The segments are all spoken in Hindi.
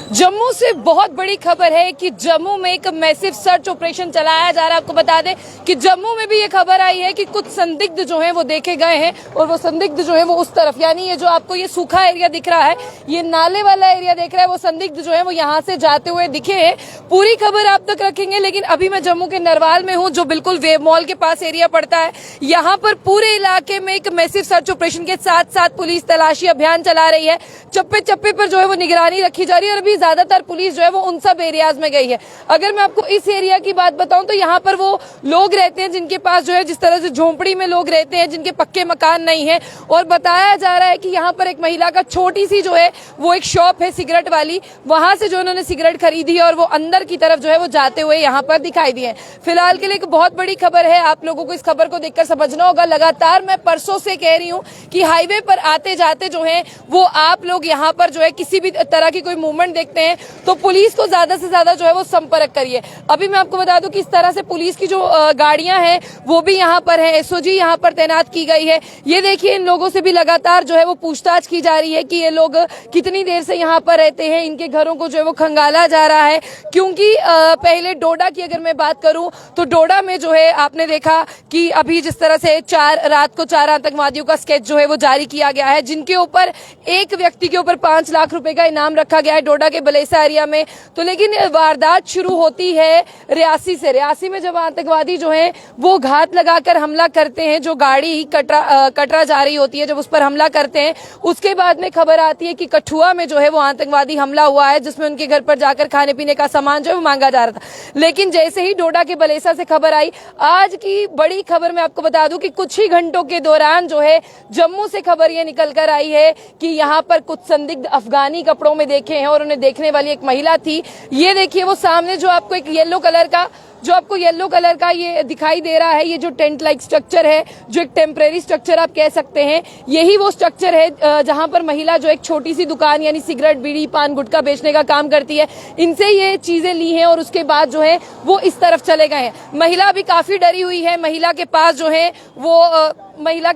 जम्मू से बहुत बड़ी खबर है कि जम्मू में एक मैसिव सर्च ऑपरेशन चलाया जा रहा है। आपको बता दें कि जम्मू में भी ये खबर आई है कि कुछ संदिग्ध जो हैं वो देखे गए हैं और वो संदिग्ध जो है वो उस तरफ, यानी ये जो आपको ये सूखा एरिया दिख रहा है, ये नाले वाला एरिया देख रहा है, वो संदिग्ध जो है वो यहाँ से जाते हुए दिखे हैं। पूरी खबर आप तक रखेंगे, लेकिन अभी मैं जम्मू के नरवाल में हूँ, जो बिल्कुल वेव मॉल के पास एरिया पड़ता है। यहाँ पर पूरे इलाके में एक मैसिव सर्च ऑपरेशन के साथ साथ पुलिस तलाशी अभियान चला रही है। चप्पे चप्पे पर जो है वो निगरानी रखी जा रही है और अभी ज्यादातर पुलिस जो है वो उन सब एरियाज में गई है। अगर मैं आपको इस एरिया की बात बताऊं तो यहाँ पर वो लोग रहते हैं जिनके पास जो है जिस तरह से झोंपड़ी में लोग रहते हैं, जिनके पक्के मकान नहीं है। और बताया जा रहा है कि यहाँ पर एक महिला का छोटी सी जो है वो एक शॉप है सिगरेट वाली, वहां से जो उन्होंने सिगरेट खरीदी है और वो अंदर की तरफ जो है वो जाते हुए यहाँ पर दिखाई दिए। फिलहाल के लिए एक बहुत बड़ी खबर है, आप लोगों को इस खबर को देखकर समझना होगा। लगातार मैं परसों से कह रही हूँ कि हाईवे पर आते जाते जो है वो आप लोग यहाँ पर जो है किसी भी तरह की कोई मूवमेंट देखते हैं तो पुलिस को ज्यादा से ज्यादा जो है वो संपर्क करिए। अभी मैं आपको बता दूं कि इस तरह से पुलिस की जो गाड़ियां हैं वो भी यहाँ पर है, एसओजी यहाँ पर तैनात की गई है। ये देखिए, इन लोगों से भी लगातार जो है वो पूछताछ की जा रही है कि ये लोग कितनी देर से यहाँ पर रहते हैं, इनके घरों को जो है वो खंगाला जा रहा है। क्योंकि पहले डोडा की अगर मैं बात करूं तो डोडा में जो है आपने देखा कि अभी जिस तरह से रात को 4 आतंकवादियों का स्केच जो है वो जारी किया गया है, जिनके ऊपर एक व्यक्ति के ऊपर 5 लाख रुपए का इनाम रखा गया है डोडा के बलेसा एरिया में। तो लेकिन वारदात शुरू होती है रियासी से। रियासी में जब आतंकवादी जो है वो घात लगाकर हमला करते हैं, जो गाड़ी कटरा जा रही होती है जब उस पर हमला करते हैं, उसके बाद में खबर आती है कि कठुआ में जो है वो आतंकवादी हमला हुआ है, जिसमें उनके घर पर जाकर खाने पीने का सामान जो है वो मांगा जा रहा था। लेकिन जैसे ही डोडा के बलेसा से खबर आई, आज की बड़ी खबर मैं आपको बता दूं कि कुछ ही घंटों के दौरान जो है जम्मू से खबर ये निकल कर आई है कि यहाँ पर कुछ संदिग्ध अफगानी कपड़ों में देखे हैं और उन्हें देखने वाली एक महिला थी। ये देखिए, वो सामने जो आपको एक येलो कलर का ये दिखाई दे रहा है, ये जो टेंट लाइक स्ट्रक्चर है, जो एक टेम्परेरी स्ट्रक्चर आप कह सकते हैं, यही वो स्ट्रक्चर है जहां पर महिला जो एक छोटी सी दुकान यानी सिगरेट, बीड़ी, पान, गुटखा बेचने का काम करती है, इनसे ये चीजें ली हैं और उसके बाद जो है वो इस तरफ चले गए हैं। महिला अभी काफी डरी हुई है। महिला के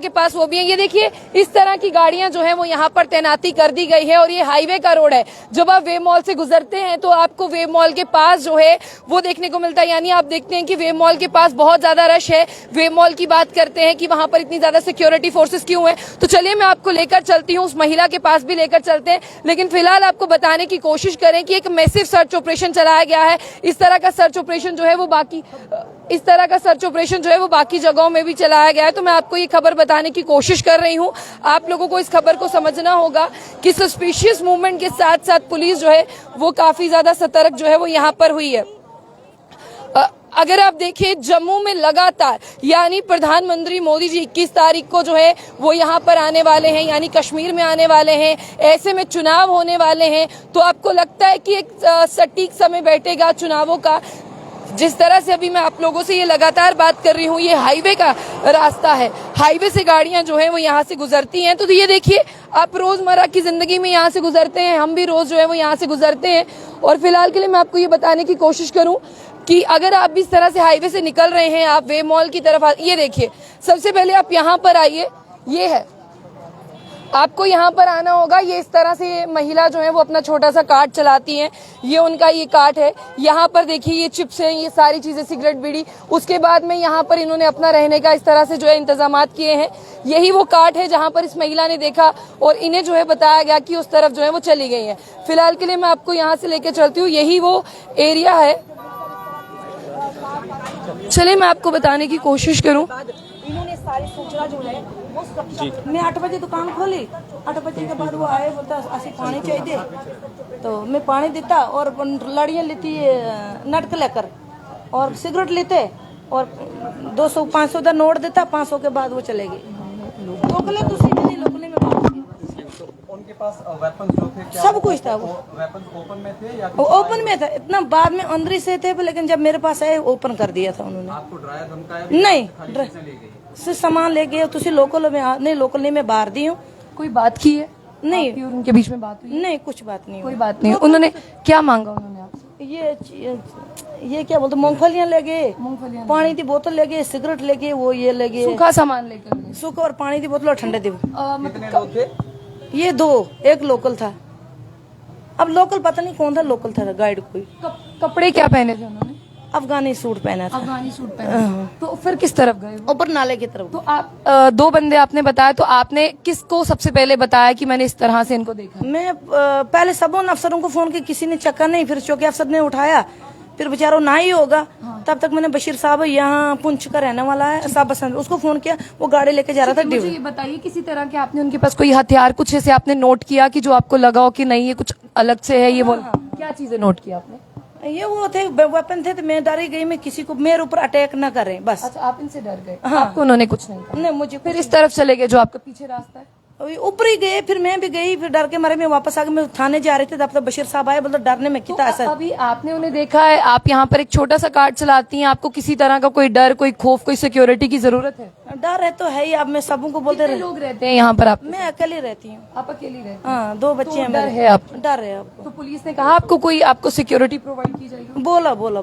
पास वो भी है। ये देखिए, इस तरह की गाड़ियां जो है वो यहाँ पर तैनाती कर दी गई है और ये हाईवे का रोड है। जब आप वेव मॉल से गुजरते हैं तो आपको वेव मॉल के पास जो है वो देखने को मिलता है, यानी आप देखते हैं कि वेव मॉल के पास बहुत ज्यादा रश है। वेव मॉल की बात करते हैं कि वहां पर इतनी ज्यादा सिक्योरिटी फोर्सेस क्यों है, तो चलिए मैं आपको लेकर चलती हूँ, उस महिला के पास भी लेकर चलते हैं। लेकिन फिलहाल आपको बताने की कोशिश करें कि एक मैसिव सर्च ऑपरेशन चलाया गया है। इस तरह का सर्च ऑपरेशन जो है वो बाकी जगहों में भी चलाया गया है। तो मैं आपको ये खबर बताने की कोशिश कर रही हूँ। आप लोगों को इस खबर को समझना होगा कि सस्पिशियस मूवमेंट के साथ साथ पुलिस जो है वो काफी ज्यादा सतर्क जो है वो यहाँ पर हुई है। अगर आप देखें, जम्मू में लगातार, यानी प्रधानमंत्री मोदी जी 21 तारीख को जो है वो यहाँ पर आने वाले हैं, यानी कश्मीर में आने वाले हैं, ऐसे में चुनाव होने वाले हैं। तो आपको लगता है कि एक सटीक समय बैठेगा चुनावों का? जिस तरह से अभी मैं आप लोगों से ये लगातार बात कर रही हूँ, ये हाईवे का रास्ता है, हाईवे से गाड़ियां जो है वो यहाँ से गुजरती हैं। तो ये देखिए, आप रोजमर्रा की जिंदगी में यहाँ से गुजरते हैं, हम भी रोज जो है वो यहाँ से गुजरते हैं। और फिलहाल के लिए मैं आपको ये बताने की कोशिश करूँ कि अगर आप इस तरह से हाईवे से निकल रहे हैं, आप वे मॉल की तरफ, ये देखिए, सबसे पहले आप यहाँ पर आइए, ये है, आपको यहाँ पर आना होगा। ये इस तरह से महिला जो है वो अपना छोटा सा कार्ट चलाती हैं, ये उनका ये कार्ट है। यहाँ पर देखिए, ये चिप्स हैं, ये सारी चीजें, सिगरेट, बीड़ी। उसके बाद में यहाँ पर इन्होंने अपना रहने का इस तरह से जो है इंतजामात किए हैं। यही वो कार्ट है जहाँ पर इस महिला ने देखा और इन्हें जो है बताया गया कि उस तरफ जो है वो चली गई है। फिलहाल के लिए मैं आपको यहाँ से लेकर चलती हूँ, यही वो एरिया है। चलिए मैं आपको बताने की कोशिश करूँ। इन्होंने सारी सूचना जो है वो मैं 8 बजे दुकान खोली, 8 बजे के बाद वो आए, बोलता ऐसे पानी चाहिए, तो मैं पानी देता और लड़ियाँ लेती नटक लेकर और सिगरेट लेते और 200-500 का नोट देता, 500 के बाद वो चले गए। लोकले तो सीधे नहीं, लोकले में बात उनके पास वेपन जो थे, क्या सब कुछ था। वो वेपन ओपन में थे या ओपन में था? इतना बाद में अंदर से थे, लेकिन जब मेरे पास आए ओपन कर दिया था उन्होंने। आपको डराया धमकाया? नहीं, सामान ले गए। तुसी लोकल में नहीं, लोकल में बाहर दी हूँ। कोई बात की है? नहीं, और उनके बीच में बात हुई? नहीं, कुछ बात नहीं, कोई बात नहीं। उन्होंने क्या मांगा? उन्होंने आपसे ये क्या बोलते, मूंगफलियाँ ले गए, पानी की बोतल ले गए, सिगरेट ले गए, वो ये ले गए, सूखा सामान लेकर, सूखा और पानी की बोतल और ठंडे दी। कितने लोग थे? ये 2, एक लोकल था। अब लोकल पता नहीं कौन था, लोकल था गाइड कोई, कपड़े क्या पहने थे उन्होंने? अफगानी सूट पहना था। अफगानी सूट पहना। तो फिर किस तरफ गए वो? ऊपर नाले की तरफ। तो आप दो बंदे आपने बताया, तो आपने किसको सबसे पहले बताया कि मैंने इस तरह से इनको देखा? मैं पहले सब उन अफसरों को फोन किया, किसी ने चक्का नहीं, फिर चौकी अफसर ने उठाया, फिर बेचारा ना ही होगा। तब तक मैंने बशीर साहब यहाँ पुंछ का रहने वाला है साहब बसंत, उसको फोन किया, वो गाड़ी लेके जा रहा था। मुझे ये बताइए, किसी तरह के आपने उनके पास कोई हथियार कुछ ऐसे आपने नोट किया कि जो आपको लगा हो कि नहीं ये कुछ अलग से है, ये बोल क्या चीजें नोट किया आपने? ये वो थे वेपन थे, तो मैं डरी गई, मैं किसी को मेरे ऊपर अटैक न करें बस। अच्छा, आप इनसे डर गए? आपको उन्होंने कुछ नहीं कहा? नहीं, मुझे फिर इस तरफ चले गए जो आपका पीछे रास्ता है? ऊपर ही गए, फिर मैं भी गई, फिर डर के मारे मैं वापस आ गई। मैं थाने जा रहे थे तब तक बशीर साहब आए, बोलते डरने में कितना ऐसा। अभी आपने उन्हें देखा है, आप यहाँ पर एक छोटा सा कार्ड चलाती हैं, आपको किसी तरह का कोई डर, कोई खौफ, कोई सिक्योरिटी की जरूरत है? डर है तो है ही। अब मैं सबों को बोलते लोग रहते हैं यहाँ पर? आप? मैं अकेली रहती हूँ। आप अकेली रहती हैं? हाँ, 2 बच्चे हैं। डर है आपको? डर है आपको। तो पुलिस ने कहा आपको कोई आपको सिक्योरिटी प्रोवाइड की जाएगी? बोला बोल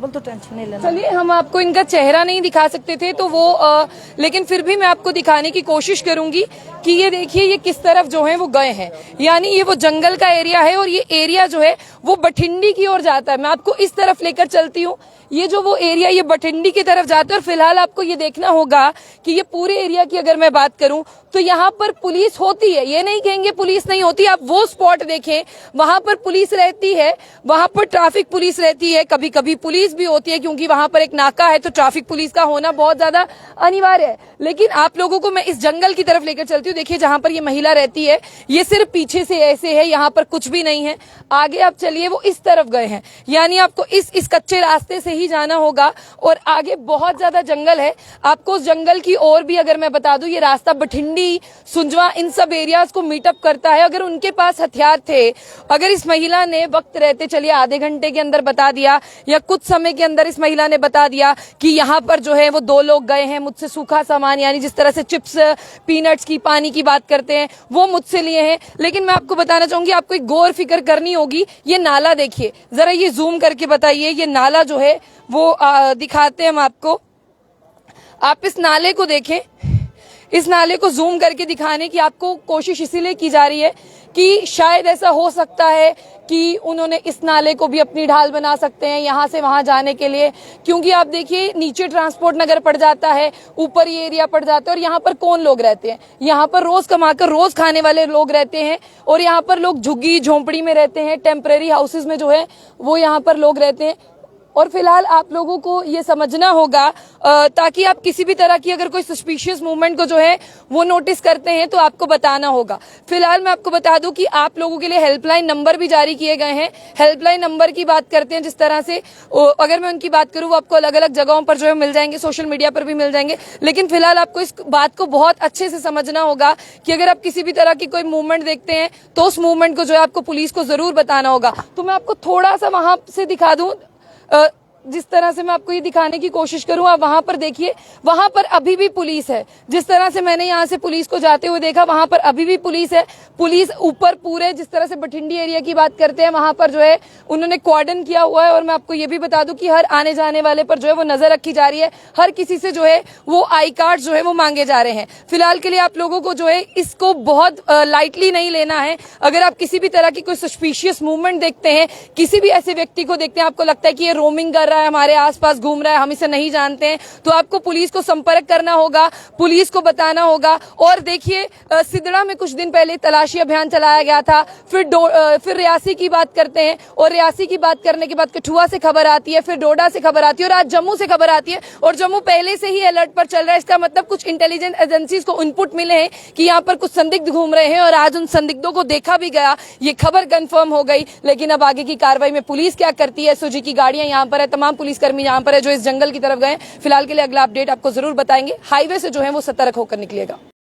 तो टेंशन नहीं लेना। चलिए, हम आपको इनका चेहरा नहीं दिखा सकते थे तो वो लेकिन फिर भी मैं आपको दिखाने की कोशिश करूंगी कि ये देखिए ये किस तरफ जो है वो गए हैं। यानी ये वो जंगल का एरिया है और ये एरिया जो है वो बठिंडी की ओर जाता है। मैं आपको इस तरफ लेकर चलती हूँ। ये जो वो एरिया ये बठिंडी की तरफ जाता है। और फिलहाल आपको ये देखना होगा कि ये पूरे एरिया की अगर मैं बात करूं तो यहाँ पर पुलिस होती है, ये नहीं कहेंगे पुलिस नहीं होती। आप वो स्पॉट देखें, वहां पर पुलिस रहती है, वहां पर ट्रैफिक पुलिस रहती है, कभी कभी पुलिस भी होती है क्योंकि वहां पर एक नाका है तो ट्रैफिक पुलिस का होना बहुत ज्यादा अनिवार्य है। लेकिन आप लोगों को मैं इस जंगल की तरफ लेकर चलती हूँ। देखिए जहां पर ये महिला रहती है ये सिर्फ पीछे से ऐसे है, यहाँ पर कुछ भी नहीं है। आगे आप चलिए, वो इस तरफ गए हैं, यानी आपको इस कच्चे रास्ते से ही जाना होगा और आगे बहुत ज्यादा जंगल है। आपको उस जंगल की ओर भी अगर मैं बता दूं, ये रास्ता बठिंडी, सुंजवा, इन सब एरियाज को मीटअप करता है। अगर उनके पास हथियार थे, अगर इस महिला ने वक्त रहते, चलिए आधे घंटे के अंदर बता दिया या कुछ समय के अंदर इस महिला ने बता दिया कि यहाँ पर जो है वो 2 लोग गए हैं, मुझसे सूखा सामान यानी जिस तरह से चिप्स, पीनट्स की, पानी की बात करते हैं, वो मुझसे लिए हैं। लेकिन मैं आपको बताना चाहूंगी, आपको एक गौर फिक्र करनी होगी। ये नाला देखिए जरा, ये जूम करके बताइए, ये नाला जो है वो दिखाते हैं हम आपको। आप इस नाले को देखें, इस नाले को जूम करके दिखाने की आपको कोशिश इसीलिए की जा रही है कि शायद ऐसा हो सकता है कि उन्होंने इस नाले को भी अपनी ढाल बना सकते हैं यहाँ से वहां जाने के लिए। क्योंकि आप देखिए नीचे ट्रांसपोर्ट नगर पड़ जाता है, ऊपर ये एरिया पड़ जाता है। और यहाँ पर कौन लोग रहते हैं? यहाँ पर रोज कमाकर रोज खाने वाले लोग रहते हैं और यहाँ पर लोग झुग्गी झोंपड़ी में रहते हैं, टेम्परेरी हाउसेज में जो है वो यहाँ पर लोग रहते हैं। और फिलहाल आप लोगों को ये समझना होगा ताकि आप किसी भी तरह की अगर कोई सस्पिशियस मूवमेंट को जो है वो नोटिस करते हैं तो आपको बताना होगा। फिलहाल मैं आपको बता दूं कि आप लोगों के लिए हेल्पलाइन नंबर भी जारी किए गए हैं। हेल्पलाइन नंबर की बात करते हैं जिस तरह से, अगर मैं उनकी बात करूं वो आपको अलग अलग जगहों पर जो है मिल जाएंगे, सोशल मीडिया पर भी मिल जाएंगे। लेकिन फिलहाल आपको इस बात को बहुत अच्छे से समझना होगा कि अगर आप किसी भी तरह की कोई मूवमेंट देखते हैं तो उस मूवमेंट को जो है आपको पुलिस को जरूर बताना होगा। तो मैं आपको थोड़ा सा वहां से दिखा दूं, जिस तरह से मैं आपको ये दिखाने की कोशिश करूं, आप वहां पर देखिए, वहां पर अभी भी पुलिस है। जिस तरह से मैंने यहाँ से पुलिस को जाते हुए देखा, वहां पर अभी भी पुलिस है। पुलिस ऊपर पूरे, जिस तरह से बठिंडी एरिया की बात करते हैं, वहां पर जो है उन्होंने कॉर्डन किया हुआ है। और मैं आपको ये भी बता दूं कि हर आने जाने वाले पर जो है वो नजर रखी जा रही है। हर किसी से जो है वो आई कार्ड जो है वो मांगे जा रहे हैं। फिलहाल के लिए आप लोगों को जो है इसको बहुत लाइटली नहीं लेना है। अगर आप किसी भी तरह की कोई सस्पिशियस मूवमेंट देखते हैं, किसी भी ऐसे व्यक्ति को देखते हैं, आपको लगता है कि ये रोमिंग कर रहा है, हमारे आसपास घूम रहा है, हम इसे नहीं जानते हैं, तो आपको पुलिस को संपर्क करना होगा, पुलिस को बताना होगा। और देखिए सिदड़ा में कुछ दिन पहले तलाशी अभियान चलाया गया था। फिर रियासी की बात करते हैं और रियासी की बात करने के बाद कठुआ से खबर आती है, फिर डोडा से खबर आती है और आज जम्मू से खबर आती है। और जम्मू पहले से ही अलर्ट पर चल रहा है। इसका मतलब कुछ इंटेलिजेंस एजेंसीज को इनपुट मिले हैं कि यहाँ पर कुछ संदिग्ध घूम रहे हैं और आज उन संदिग्धों को देखा भी गया। ये खबर कंफर्म हो गई। लेकिन अब आगे की कार्रवाई में पुलिस क्या करती है? एसओजी की गाड़ियां यहाँ पर है, तमाम पुलिसकर्मी यहाँ पर है जो इस जंगल की तरफ गए। फिलहाल के लिए अगला अपडेट आपको जरूर बताएंगे। हाईवे से जो है वो सतर्क होकर निकलिएगा।